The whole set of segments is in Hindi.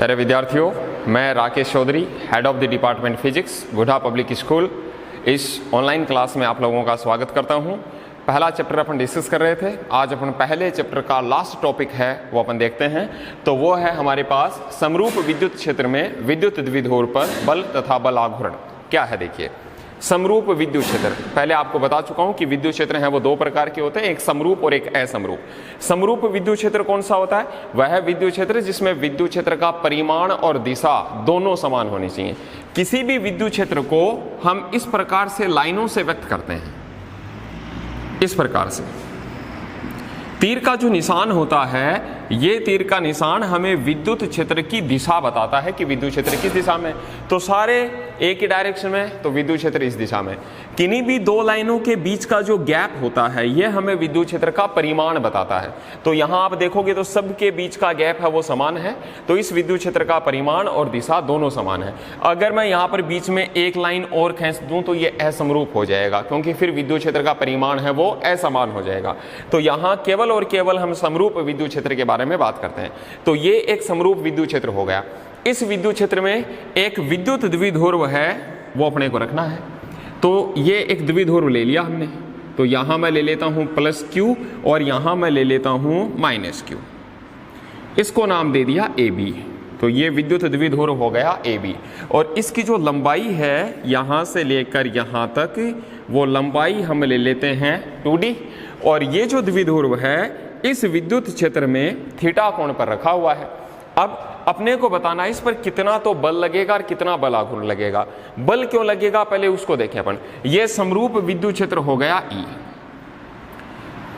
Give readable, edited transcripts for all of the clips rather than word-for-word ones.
प्यारे विद्यार्थियों, मैं Rakesh Chaudhary, head of the department physics, Budha public school, इस ऑनलाइन क्लास में आप लोगों का स्वागत करता हूं। पहला चैप्टर अपन डिस्कस कर रहे थे। आज अपन पहले चैप्टर का लास्ट टॉपिक है वो अपन देखते हैं। तो वो है हमारे पास समरूप विद्युत क्षेत्र में विद्युत द्विध्रुव पर बल तथा बल आघूर्ण क्या है। देखिए, समरूप विद्युत क्षेत्र, पहले आपको बता चुका हूं कि विद्युत क्षेत्र हैं वो दो प्रकार के होते हैं, एक समरूप और एक असमरूप। समरूप विद्युत क्षेत्र कौन सा होता है? वह है विद्युत क्षेत्र जिसमें विद्युत क्षेत्र का परिमाण और दिशा दोनों समान होनी चाहिए। किसी भी विद्युत क्षेत्र को हम इस प्रकार से लाइनों से व्यक्त करते हैं, इस प्रकार से। तीर का जो निशान होता है, ये तीर का निशान हमें विद्युत क्षेत्र की दिशा बताता है कि विद्युत क्षेत्र किस दिशा में। तो सारे एक ही डायरेक्शन में, तो विद्युत क्षेत्र इस दिशा में। किन्हीं भी दो लाइनों के बीच का जो गैप होता है, ये हमें विद्युत क्षेत्र का परिमाण बताता है। तो यहां आप देखोगे तो सबके बीच का गैप है वो समान है, तो इस विद्युत क्षेत्र का परिमाण और दिशा दोनों समान है। अगर मैं यहां पर बीच में एक लाइन और खींच दूं तो ये असमरूप हो जाएगा, क्योंकि फिर विद्युत क्षेत्र का परिमाण है वो असमान हो जाएगा। तो यहां केवल और केवल हम समरूप विद्युत क्षेत्र के बारे में बात करते हैं। तो ये एक समरूप विद्युत क्षेत्र हो गया। इस विद्युत क्षेत्र में एक विद्युत द्विध्रुव है, वो अपने को रखना है। तो ये एक द्विध्रुव ले लिया हमने, तो यहां मैं ले लेता हूं प्लस क्यू और यहां मैं ले लेता हूं माइनस क्यू। इसको नाम दे दिया ए बी। तो ये विद्युत द्विध्रुव हो गया ए बी, और इसकी जो लंबाई है यहां से लेकर यहां तक, वो लंबाई हम ले लेते हैं 2d। और ये जो द्विध्रुव है इस विद्युत क्षेत्र में थीटा कोण पर रखा हुआ है। अब अपने को बताना है इस पर कितना तो बल लगेगा और कितना बल आघूर्ण लगेगा। बल क्यों लगेगा पहले उसको देखें अपन। ये समरूप विद्युत क्षेत्र हो गया ई।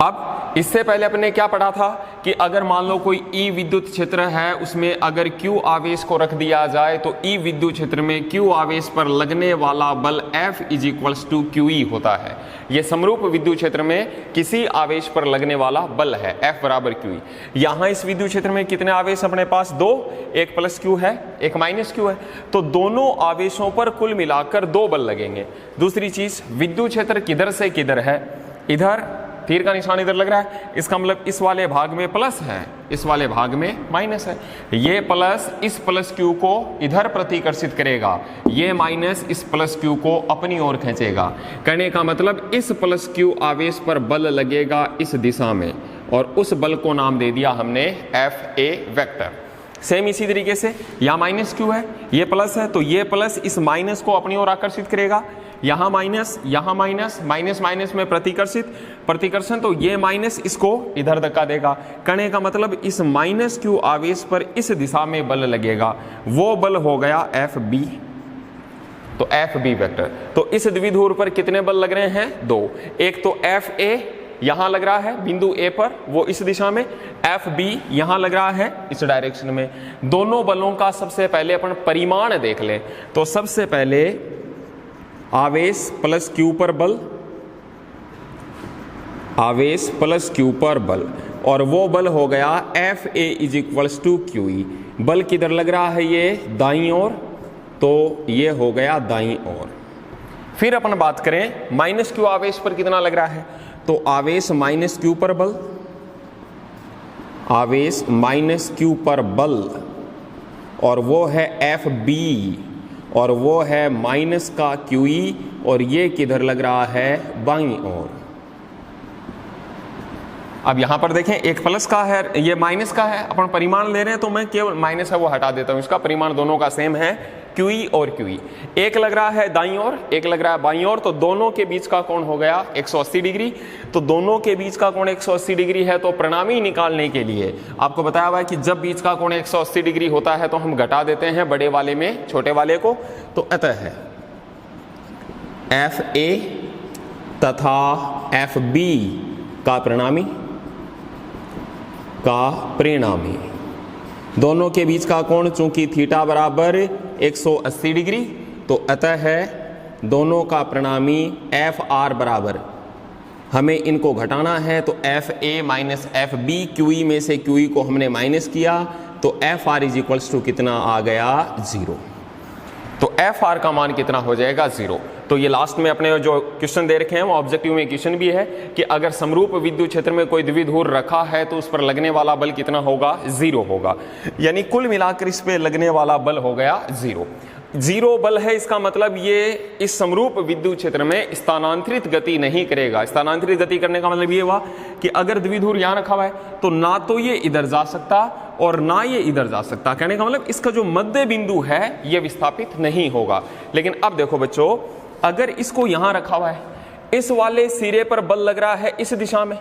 अब इससे पहले अपने क्या पढ़ा था कि अगर मान लो कोई ई विद्युत क्षेत्र है, उसमें अगर Q आवेश को रख दिया जाए तो ई विद्युत क्षेत्र में Q आवेश पर लगने वाला बल F = QE होता है। ये समरूप विद्युत क्षेत्र में किसी आवेश पर लगने वाला बल है, F = QE। यहां इस विद्युत क्षेत्र में कितने आवेश अपने पास? दो, एक प्लस Q है, एक माइनस Q है। तो दोनों आवेशों पर कुल मिलाकर दो बल लगेंगे। दूसरी चीज, विद्युत क्षेत्र किधर से किधर है? इधर तीर का निशान इधर लग रहा है, इसका मतलब इस वाले भाग में प्लस है, इस वाले भाग में माइनस है। ये प्लस इस प्लस क्यू को इधर प्रतिकर्षित करेगा, ये माइनस इस प्लस क्यू को अपनी ओर खींचेगा। कहने का मतलब इस प्लस क्यू आवेश पर बल लगेगा इस दिशा में, और उस बल को नाम दे दिया हमने FA वेक्टर। सेम इसी तरीके से यहाँ माइनस क्यू है, ये प्लस है, तो ये प्लस इस माइनस को अपनी ओर आकर्षित करेगा। यहाँ माइनस, यहाँ माइनस, माइनस माइनस में प्रतिकर्षण, तो ये माइनस इसको इधर धक्का देगा। कहने का मतलब इस माइनस क्यू आवेश पर इस दिशा में बल लगेगा, वो बल हो गया FB। तो FB वेक्टर। तो इस द्विध्रुव पर कितने बल लग रहे हैं? दो। एक तो FA यहां लग रहा है बिंदु A पर, वो इस दिशा में। FB यहां लग रहा है इस डायरेक्शन में। दोनों बलों का सबसे पहले अपन परिमाण देख लें। तो सबसे पहले आवेश प्लस क्यू पर बल, आवेश प्लस क्यू पर बल, और वो बल हो गया FA = QE। बल किधर लग रहा है? ये दाईं ओर, तो ये हो गया दाईं ओर। फिर अपन बात करें माइनस क्यू आवेश पर कितना लग रहा है। तो आवेश माइनस क्यू पर बल, आवेश माइनस क्यू पर बल, और वो है FB, और वो है माइनस का QE, और ये किधर लग रहा है? बाईं ओर। अब यहां पर देखें, एक प्लस का है, ये माइनस का है। अपन परिमाण ले रहे हैं तो मैं केवल माइनस है वो हटा देता हूं, इसका परिमाण दोनों का सेम है, QE और QE। एक लग रहा है दाईं ओर, एक लग रहा है बाईं ओर, तो दोनों के बीच का कोण हो गया 180 डिग्री। तो दोनों के बीच का कोण 180 डिग्री है, तो परिणामी निकालने के लिए आपको बताया हुआ है कि जब बीच का कोण 180 डिग्री होता है तो हम घटा देते हैं बड़े वाले में छोटे वाले को। तो अतः है FA तथा FB का परिणामी, दोनों के बीच का कोण चूंकि थीटा = 180 डिग्री, तो अतः है दोनों का परिणामी FR बराबर, हमें इनको घटाना है, तो FA - FB, QE में से QE को हमने माइनस किया, तो FR = कितना आ गया? 0। तो एफ आर का मान कितना हो जाएगा 0। तो ये लास्ट में अपने जो क्वेश्चन दे रखे हैं वो ऑब्जेक्टिव में क्वेश्चन भी है कि अगर समरूप विद्युत क्षेत्र में कोई द्विध्रुव रखा है तो उस पर लगने वाला बल कितना होगा, 0 होगा। यानी कुल मिलाकर इस पे लगने वाला बल हो गया 0 बल है। इसका मतलब ये इस समरूप विद्युत क्षेत्र में स्थानांतरित गति नहीं करेगा। स्थानांतरित गति करने का मतलब ये हुआ कि अगर द्विध्रुव यहां रखा हुआ है तो ना तो ये इधर जा सकता और ना ये इधर जा सकता। कहने का मतलब इसका जो मध्य बिंदु है ये विस्थापित नहीं होगा। लेकिन अब देखो बच्चों, अगर इसको यहां रखा हुआ है, इस वाले सिरे पर बल लग रहा है इस दिशा में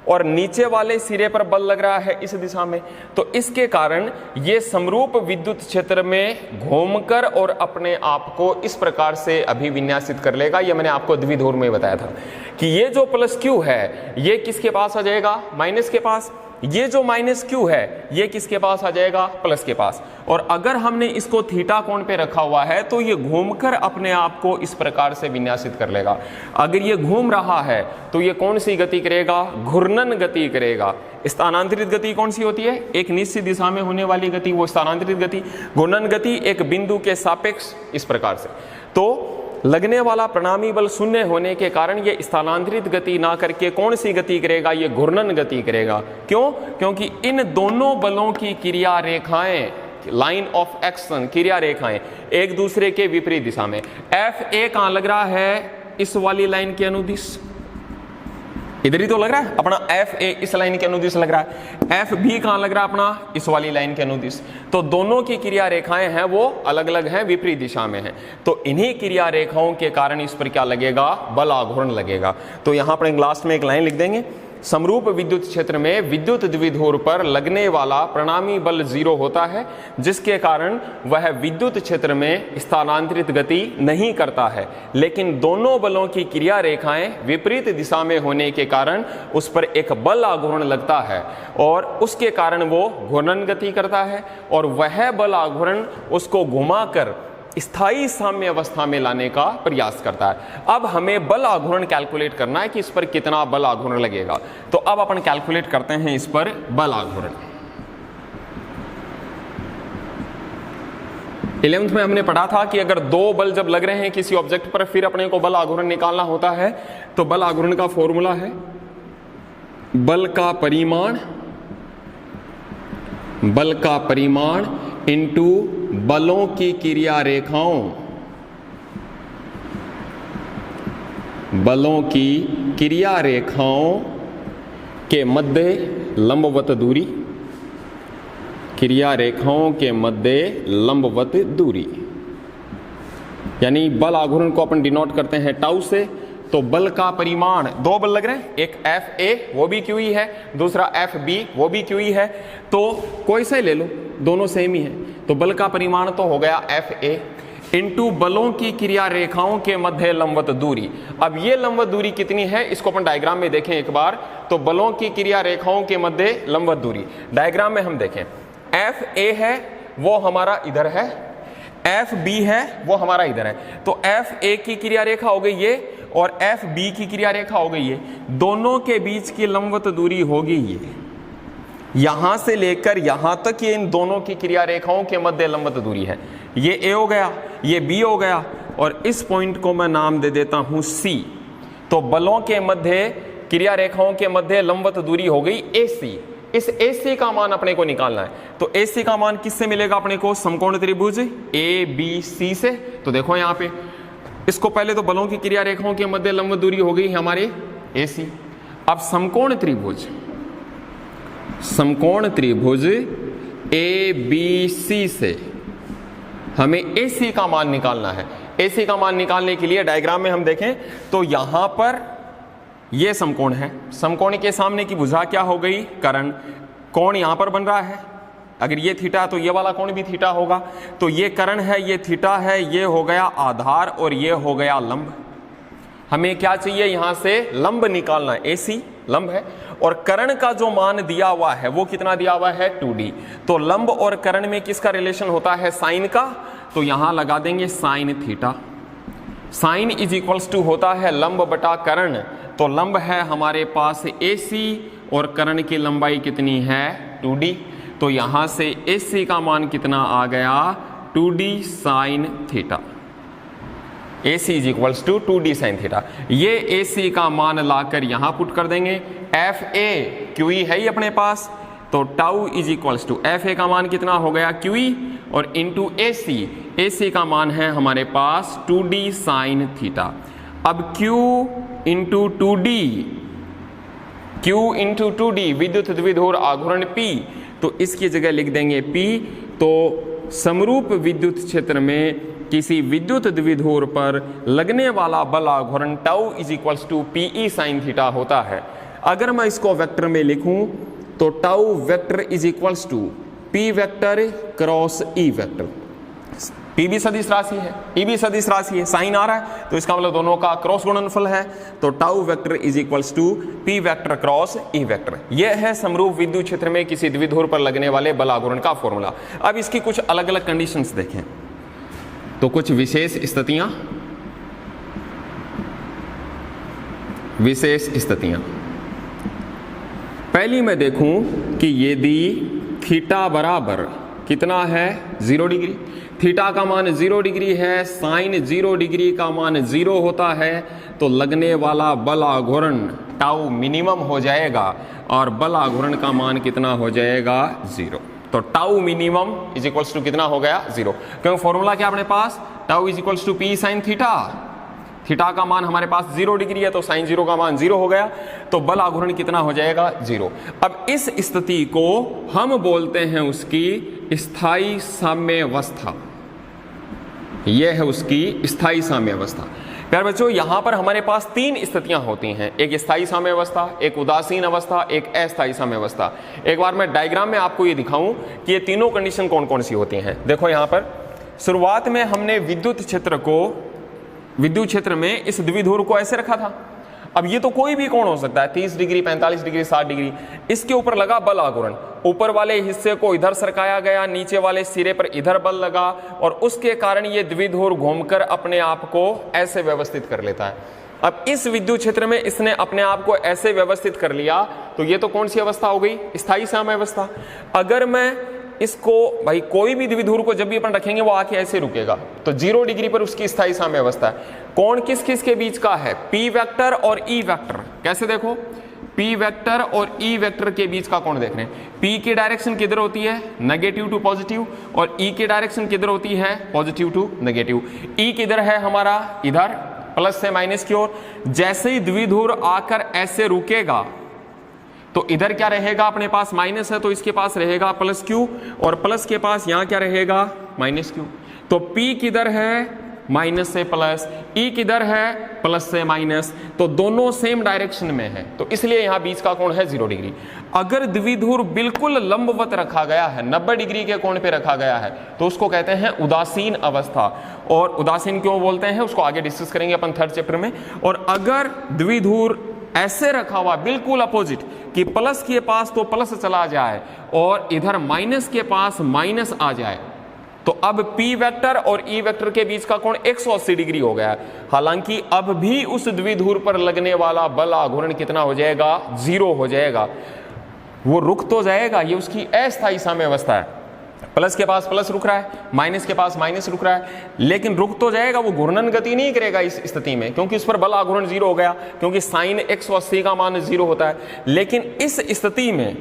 और नीचे वाले सिरे पर बल लग रहा है इस दिशा में, तो इसके कारण ये समरूप विद्युत क्षेत्र में घूमकर और अपने आप को इस प्रकार से अभिविन्यासित कर लेगा। ये मैंने आपको द्विध्रुव में बताया था कि ये जो प्लस क्यू है ये किसके पास आ जाएगा, माइनस के पास। ये जो माइनस क्यू है ये किसके पास आ जाएगा, प्लस के पास। और अगर हमने इसको थीटा कोण पे रखा हुआ है तो ये घूमकर अपने आप को इस प्रकार से विन्यासित कर लेगा। अगर ये घूम रहा है तो ये कौन सी गति करेगा, घूर्णन गति करेगा। स्थानांतरित गति कौन सी होती है, एक निश्चित दिशा में होने वाली गति, वो स्थानांतरित गति। घूर्णन गति एक बिंदु के सापेक्ष इस प्रकार से। तो लगने वाला परिणामी बल शून्य होने के कारण ये स्थानांतरित गति ना करके कौन सी गति करेगा, ये घूर्णन गति करेगा। क्यों? क्योंकि इन दोनों बलों की क्रिया रेखाएं, लाइन ऑफ एक्शन, क्रिया रेखाएं एक दूसरे के विपरीत दिशा में। एफ ए कहां लग रहा है, इस वाली लाइन के अनुदिश, इधर ही तो लग रहा है अपना। एफ ए इस लाइन के अनुदिश लग रहा है। एफ बी कहां लग रहा है अपना, इस वाली लाइन के अनुदिश। तो दोनों की क्रिया रेखाएं हैं वो अलग अलग हैं, विपरीत दिशा में हैं। तो इन्हीं क्रिया रेखाओं के कारण इस पर क्या लगेगा, बल आघूर्ण लगेगा। तो यहां पर लास्ट में एक लाइन लिख देंगे, समरूप विद्युत क्षेत्र में विद्युत द्विध्रुव पर लगने वाला परिणामी बल 0 होता है, जिसके कारण वह विद्युत क्षेत्र में स्थानांतरित गति नहीं करता है। लेकिन दोनों बलों की क्रिया रेखाएं विपरीत दिशा में होने के कारण उस पर एक बल आघूर्ण लगता है और उसके कारण वो घूर्णन गति करता है और वह बल आघूर्ण उसको घुमाकर स्थायी साम्य अवस्था में लाने का प्रयास करता है। अब हमें बल आघूर्ण कैलकुलेट करना है कि इस पर कितना बल आघूर्ण लगेगा। तो अब अपन कैलकुलेट करते हैं इस पर बल आघूर्ण। 11th में हमने पढ़ा था कि अगर दो बल जब लग रहे हैं किसी ऑब्जेक्ट पर फिर अपने को बल आघूर्ण निकालना होता है तो बल आघूर्ण का फॉर्मूला है बल का परिमाण इंटू बलों की क्रिया रेखाओं, बलों की क्रिया रेखाओं के मध्य लंबवत दूरी, क्रिया रेखाओं के मध्य लंबवत दूरी। यानी बल आघूर्ण को अपन डिनोट करते हैं टाउ से। तो बल का परिमाण, दो बल लग रहे हैं, एक एफ ए वो भी क्यू ई है, दूसरा एफ बी वो भी क्यू ई है, तो कोई सा ले लो, दोनों सेम ही है। तो बल का परिमाण तो हो गया एफ ए इंटू बलों की क्रिया रेखाओं के मध्य लंबवत दूरी। अब ये लंबवत दूरी कितनी है इसको अपन डायग्राम में देखें एक बार। तो बलों की क्रिया रेखाओं के मध्य लंबवत दूरी डायग्राम में हम देखें, एफ ए है वो हमारा इधर है, एफ बी है वो हमारा इधर है। तो एफ ए की क्रिया रेखा हो गई ये और एफ बी की क्रिया रेखा हो गई ये, दोनों के बीच की लंबवत दूरी होगी ये, यहां से लेकर यहां तक ये इन दोनों की क्रिया रेखाओं के मध्य लंबवत दूरी है। ये ए हो गया, ये बी हो गया और इस पॉइंट को मैं नाम दे देता हूं सी। तो बलों के मध्य क्रिया रेखाओं के मध्य लंबवत दूरी हो गई ए सी। इस AC का मान अपने को निकालना है। तो AC का मान किससे मिलेगा अपने को, समकोण त्रिभुज ABC से। तो देखो यहाँ पे इसको पहले तो बलों की क्रिया रेखाओं के मध्य लंबवत दूरी हो गई हमारे AC। अब समकोण त्रिभुज ABC से हमें AC का मान निकालना है। AC का मान निकालने के लिए डायग्राम में हम देखें तो यहां पर ये समकोण है, समकोण के सामने की भुजा क्या हो गई, कर्ण। कोण यहां पर बन रहा है, अगर ये थीटा तो ये वाला कोण भी थीटा होगा। तो ये कर्ण है, ये थीटा है, ये हो गया आधार और ये हो गया लंब। हमें क्या चाहिए, यहां से लंब निकालना है। AC लंब है और कर्ण का जो मान दिया हुआ है वो कितना दिया हुआ है 2D। तो लंब और कर्ण में किसका रिलेशन होता है, साइन का। तो यहां लगा देंगे sine theta. Sine is equals to होता है लंब बटा कर्ण। तो लंब है हमारे पास AC और कर्ण की लंबाई कितनी है 2D। तो यहां से AC का मान कितना आ गया 2d sine theta. AC is equals to 2d sine theta. ये AC का मान लाकर यहां पुट कर देंगे। FA QE है ही अपने पास, तो tau is equals to FA का मान कितना हो गया QE और इंटू AC का मान है हमारे पास 2d साइन थीटा। अब Q इंटू 2d विद्युत द्विध्रुव आघूर्ण P, तो इसकी जगह लिख देंगे P। तो समरूप विद्युत क्षेत्र में किसी विद्युत द्विध्रुव पर लगने वाला बल आघूर्ण tau is equals to PE sine theta होता है। अगर मैं इसको वेक्टर में लिखूं तो tau vector is equals to P vector cross E vector. P भी सदिश राशि है, E भी सदिश राशि है, साइन आ रहा है तो इसका मतलब दोनों का क्रॉस गुणनफल है। तो tau vector is equals to P vector cross E vector. यह है समरूप विद्युत क्षेत्र में किसी द्विध्रुव पर लगने वाले बल आघूर्ण का फॉर्मूला। अब इसकी कुछ अलग अलग कंडीशंस देखें, तो कुछ विशेष स्थितियां। पहली मैं देखूं कि यदि थीटा बराबर कितना है 0 डिग्री, थीटा का मान 0 डिग्री है, साइन 0 डिग्री का मान 0 होता है, तो लगने वाला बल आघूर्ण टाउ मिनिमम हो जाएगा और बल आघूर्ण का मान कितना हो जाएगा 0। तो tau minimum is equals to कितना हो गया 0, क्योंकि फॉर्मूला क्या अपने पास tau is equals to P sine theta. Theta का मान हमारे पास 0 डिग्री है तो साइन 0 का मान 0 हो गया, तो बल आघूर्ण कितना हो जाएगा 0। अब इस स्थिति को हम बोलते हैं उसकी स्थायी साम्यावस्था। यह है उसकी स्थायी साम्यावस्था। प्यारे बच्चों, यहां पर हमारे पास 3 स्थितियां होती हैं, एक स्थायी साम्यावस्था, एक उदासीन अवस्था, एक अस्थायी साम्यावस्था। एक बार मैं डायग्राम में आपको ये दिखाऊं कि ये तीनों कंडीशन कौन कौन सी होती हैं। देखो यहां पर शुरुआत में हमने विद्युत क्षेत्र में इस द्विध्रुव को ऐसे रखा था। अब ये तो कोई भी कोण हो सकता है, 30 डिग्री, 45 डिग्री, 60 डिग्री। इसके ऊपर लगा बल आघूर्ण, ऊपर वाले हिस्से को इधर सरकाया गया, नीचे वाले सिरे पर इधर बल लगा और उसके कारण ये द्विध्रुव घूमकर अपने आप को ऐसे व्यवस्थित कर लेता है। अब इस विद्युत क्षेत्र में इसने अपने आप को ऐसे व्यवस्थित कर लिया, तो ये तो कौन सी अवस्था हो गई, स्थायी साम्यावस्था। अगर मैं इसको भाई कोई भी द्विध्रुव को जब भी अपन रखेंगे वो आके ऐसे रुकेगा, तो 0 डिग्री पर उसकी स्थायी साम्यावस्था है। कोण किस किस के बीच का है, P वेक्टर और E वेक्टर। कैसे देखो, P वेक्टर और E वेक्टर के बीच का कोण देख रहे हैं। P की डायरेक्शन किधर होती है, नेगेटिव टू पॉजिटिव, और E की डायरेक्शन किधर होती है, पॉजिटिव टू नेगेटिव। E किधर है हमारा, इधर, प्लस से माइनस की ओर। जैसे ही द्विध्रुव आकर ऐसे रुकेगा तो इधर क्या रहेगा, अपने पास माइनस है तो इसके पास रहेगा प्लस Q, और प्लस के पास यहां क्या रहेगा, माइनस Q। तो P किधर है, माइनस से प्लस, E किधर है, प्लस से माइनस, तो दोनों सेम डायरेक्शन में है, तो इसलिए यहां बीच का कोण है 0 डिग्री। अगर द्विध्रुव बिल्कुल लंबवत रखा गया है, 90 डिग्री के कोण पे रखा गया है, तो उसको कहते हैं उदासीन अवस्था। और उदासीन क्यों बोलते हैं उसको आगे डिस्कस करेंगे अपन 3rd चैप्टर में। और अगर द्विध्रुव ऐसे रखा हुआ बिल्कुल अपोजिट कि प्लस के पास तो प्लस चला जाए और इधर माइनस के पास माइनस आ जाए, तो अब P वेक्टर और E वेक्टर के बीच का कोण 180 डिग्री हो गया है। हालांकि अब भी उस द्विध्रुव पर लगने वाला बल आघूर्ण कितना हो जाएगा, 0 हो जाएगा। वो रुक तो जाएगा, ये उसकी अस्थायी साम्यावस्था है। प्लस के पास प्लस रुक रहा है, माइनस के पास माइनस रुक रहा है, लेकिन रुक तो जाएगा, वो घूर्णन गति नहीं करेगा इस स्थिति में, क्योंकि उस पर बल आघूर्ण 0 हो गया, क्योंकि साइन 180 का मान 0 होता है। लेकिन इस स्थिति में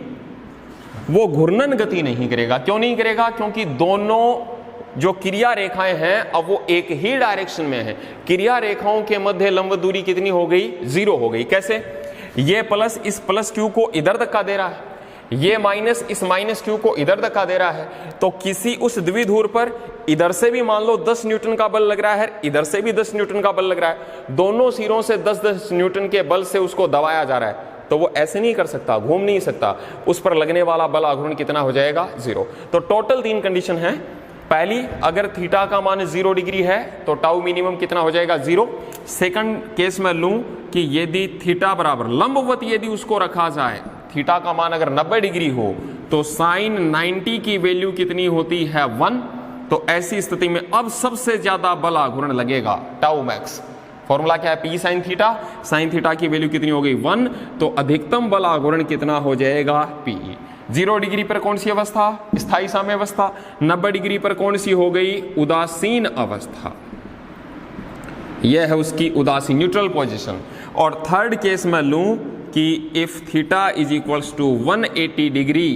वो घूर्णन गति नहीं करेगा। क्यों नहीं करेगा, क्योंकि दोनों जो क्रिया रेखाएं हैं अब वो एक ही डायरेक्शन में है। क्रिया रेखाओं के मध्य लंब दूरी कितनी हो गई, 0 हो गई। कैसे, ये प्लस इस प्लस Q को इधर धक्का दे रहा है, ये माइनस इस माइनस Q को इधर धक्का दे रहा है, तो किसी उस द्विध्रुव पर इधर से भी मान लो 10 न्यूटन का बल लग रहा है, इधर से भी 10 न्यूटन का बल लग रहा है, दोनों सिरों से 10-10 न्यूटन के बल से उसको दबाया जा रहा है, तो वो ऐसे नहीं कर सकता, घूम नहीं सकता, उस पर लगने वाला बल आघूर्ण कितना हो जाएगा, 0। तो टोटल 3 कंडीशन है। पहली, अगर थीटा का मान 0 डिग्री है तो टाउ मिनिमम कितना हो जाएगा, 0। सेकंड केस में लूं कि यदि थीटा बराबर लंबवत यदि उसको रखा जाए, थीटा का मान अगर 90 डिग्री हो तो साइन 90 की वैल्यू कितनी होती है, 1। तो ऐसी स्थिति में अब सबसे ज्यादा बल आघूर्ण लगेगा, टाउ मैक्स। फॉर्मूला क्या है, P sine theta, sine theta की वैल्यू कितनी हो गई, 1, तो अधिकतम बल आघूर्ण कितना हो जाएगा, PE। 0 डिग्री पर कौन सी अवस्था? स्थायी साम्य अवस्था। 90 डिग्री पर कौन सी हो गई? उदासीन अवस्था। यह है उसकी उदासीन न्यूट्रल पोजीशन। और थर्ड केस में लूं कि if theta is equals to 180 degree,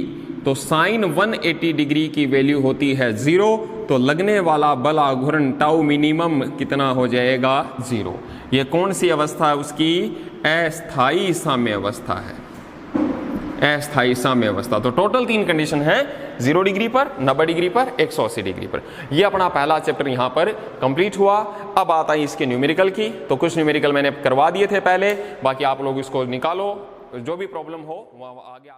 तो साइन 180 डिग्री की वैल्यू होती है 0, तो लगने वाला बल आघूर्ण टाउ मिनिमम कितना हो जाएगा? 0। यह कौन सी अवस्था है उसकी? अस्थायी साम्य अवस्था है, अस्थायी साम्य अवस्था। तो टोटल 3 कंडीशन है, 0 डिग्री पर, 90 डिग्री पर, 180 डिग्री पर। यह अपना पहला चैप्टर यहां पर कंप्लीट हुआ। अब बात आई इसके न्यूमेरिकल की। तो कुछ न्यूमेरिकल मैंने करवा दिए थे पहले, बाकी आप लोग इसको निकालो, जो भी प्रॉब्लम हो वहां आगे